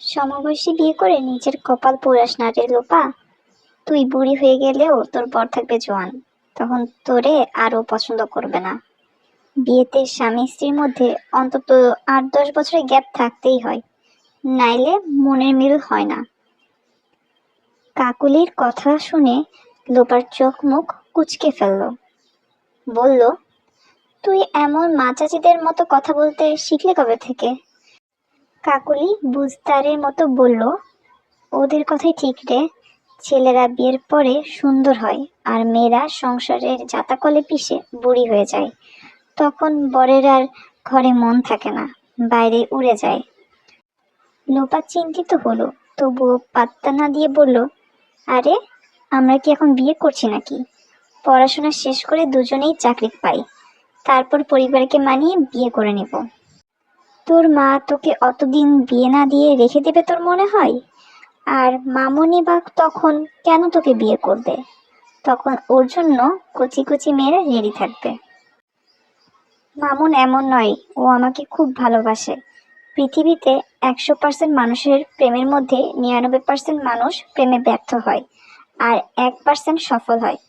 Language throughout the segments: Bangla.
সমবয়সী বিয়ে করে নিজের কপাল পোড়াস না রে লোপা। তুই বুড়ি হয়ে গেলেও তোর বর থাকবে জোয়ান, তখন তোরে আরও পছন্দ করবে না। বিয়েতে স্বামী স্ত্রীর মধ্যে অন্তত 8-10 বছরের গ্যাপ থাকতেই হয়, নাইলে মনের মিল হয় না। কাকুলির কথা শুনে লোপার চোখ মুখ কুঁচকে ফেলল। বলল, তুই এমন মা চাচিদের মতো কথা বলতে শিখলে কবে থেকে? কাকুলি বুঝতারের মতো বলল, ওদের কথাই ঠিক রে। ছেলেরা বিয়ের পরে সুন্দর হয় আর মেয়েরা সংসারের জাতাকলে পিষে বুড়ি হয়ে যায়। তখন বরের আর ঘরে মন থাকে না, বাইরে উড়ে যায়। লোপা চিন্তিত হলো, তবুও পাত্তা না দিয়ে বলল, আরে আমরা কি এখন বিয়ে করছি নাকি? পড়াশোনা শেষ করে দুজনেই চাকরি পাই, তারপর পরিবারকে মানিয়ে বিয়ে করে নেব। তোর মা তোকে অতদিন বিয়ে না দিয়ে রেখে দেবে তোর মনে হয়? আর মামুনি বা তখন কেন তোকে বিয়ে করবে? তখন ওর জন্য কচি কচি মেয়েরা রেডি থাকবে। মামুন এমন নয়, ও আমাকে খুব ভালোবাসে। পৃথিবীতে 100% মানুষের প্রেমের মধ্যে 99% মানুষ প্রেমে ব্যর্থ হয় আর 1% সফল হয়।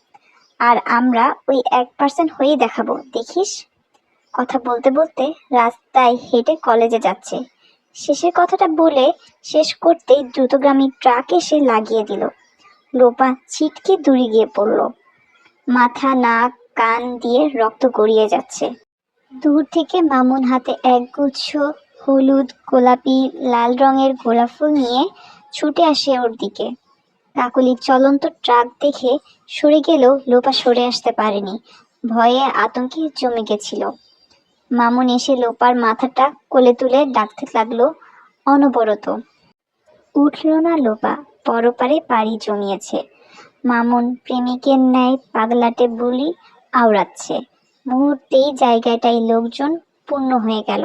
আর আমরা ওই 1% হয়েই দেখাবো, দেখিস। কথা বলতে বলতে রাস্তায় হেঁটে কলেজে যাচ্ছে। শেষের কথাটা বলে শেষ করতেই দ্রুতগামী ট্রাক এসে লাগিয়ে দিল। লোপা ছিটকে দূরে গিয়ে পড়ল। মাথা, নাক, কান দিয়ে রক্ত গড়িয়ে যাচ্ছে। দূর থেকে মামুন হাতে একগুচ্ছ হলুদ, গোলাপি, লাল রঙের গোলাপ ফুল নিয়ে ছুটে আসে ওর দিকে। কাকুলি চলন্ত ট্রাক দেখে সরে গেলেও লোপা সরে আসতে পারেনি, ভয়ে আতঙ্কে জমে গেছিল। মামুন এসে লোপার মাথাটা কোলে তুলে ডাকতে লাগলো অনবরত। উঠল না লোপা, পরপারে পাড়ি জমিয়েছে। মামুন প্রেমিকের ন্যায় পাগলাটে বুলি আওড়াচ্ছে। মুহূর্তেই জায়গাটায় লোকজন পূর্ণ হয়ে গেল।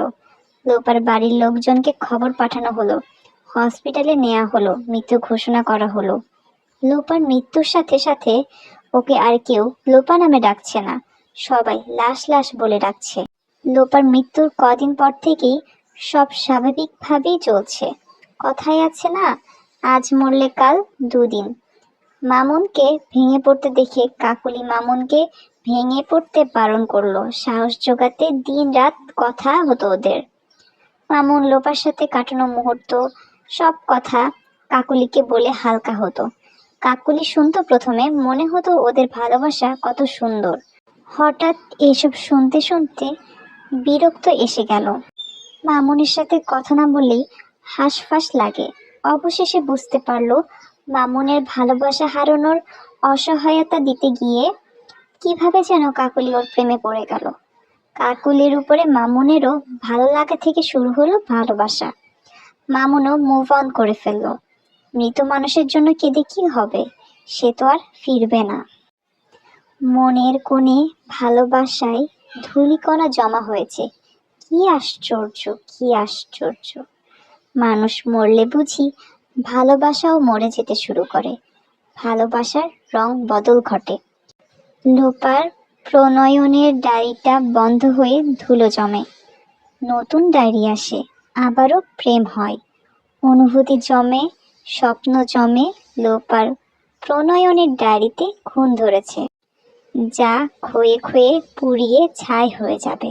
লোপার বাড়ির লোকজনকে খবর পাঠানো হলো, হসপিটালে নেওয়া হলো, মৃত্যু ঘোষণা করা হলো। লোপার মৃত্যুর সাথে সাথে ওকে আর কেউ লোপা নামে ডাকছে না, সবাই লাশ লাশ বলে ডাকছে। লোপার মৃত্যুর কদিন পর থেকেই সব স্বাভাবিকভাবেই চলছে। কথাই আছে না, আজ মরলে কাল দুদিন। মামুনকে ভেঙে পড়তে দেখে কাকুলি মামুনকে ভেঙে পড়তে বারণ করলো, সাহস জোগাতে দিন রাত কথা হতো ওদের। মামুন লোপার সাথে কাটানো মুহূর্ত, সব কথা কাকুলিকে বলে হালকা হতো। কাকুলি শুনতো প্রথমে, মনে হতো ওদের ভালোবাসা কত সুন্দর। হঠাৎ এসব শুনতে শুনতে বিরক্ত এসে গেল। মামুনের সাথে কথা না বললেই হাঁসফাঁস লাগে। অবশেষে বুঝতে পারলো মামুনের ভালোবাসা হারানোর অসহায়তা দিতে গিয়ে কিভাবে যেন কাকুলি ওর প্রেমে পড়ে গেল। কাকুলির উপরে মামুনেরও ভালো লাগা থেকে শুরু হলো ভালোবাসা। মামুনও মুভ অন করে ফেললো। মৃত মানুষের জন্য কেঁদে কি হবে, সে তো আর ফিরবে না। মনের কোণে ভালোবাসায় ধূলিকণা জমা হয়েছে। কি আশ্চর্য, কি আশ্চর্য! মানুষ মরলে বুঝি ভালোবাসাও মরে যেতে শুরু করে, ভালোবাসার রং বদল ঘটে। লোপার প্রণয়নের ডায়েরিটা বন্ধ হয়ে ধুলো জমে, নতুন ডায়েরি আসে, আবারও প্রেম হয়, অনুভূতি জমে, স্বপ্ন জমে। লোপার প্রণয়নের ডায়েরিতে খুন ধরেছে, যা ক্ষয়ে ক্ষয়ে পুড়িয়ে ছাই হয়ে যাবে।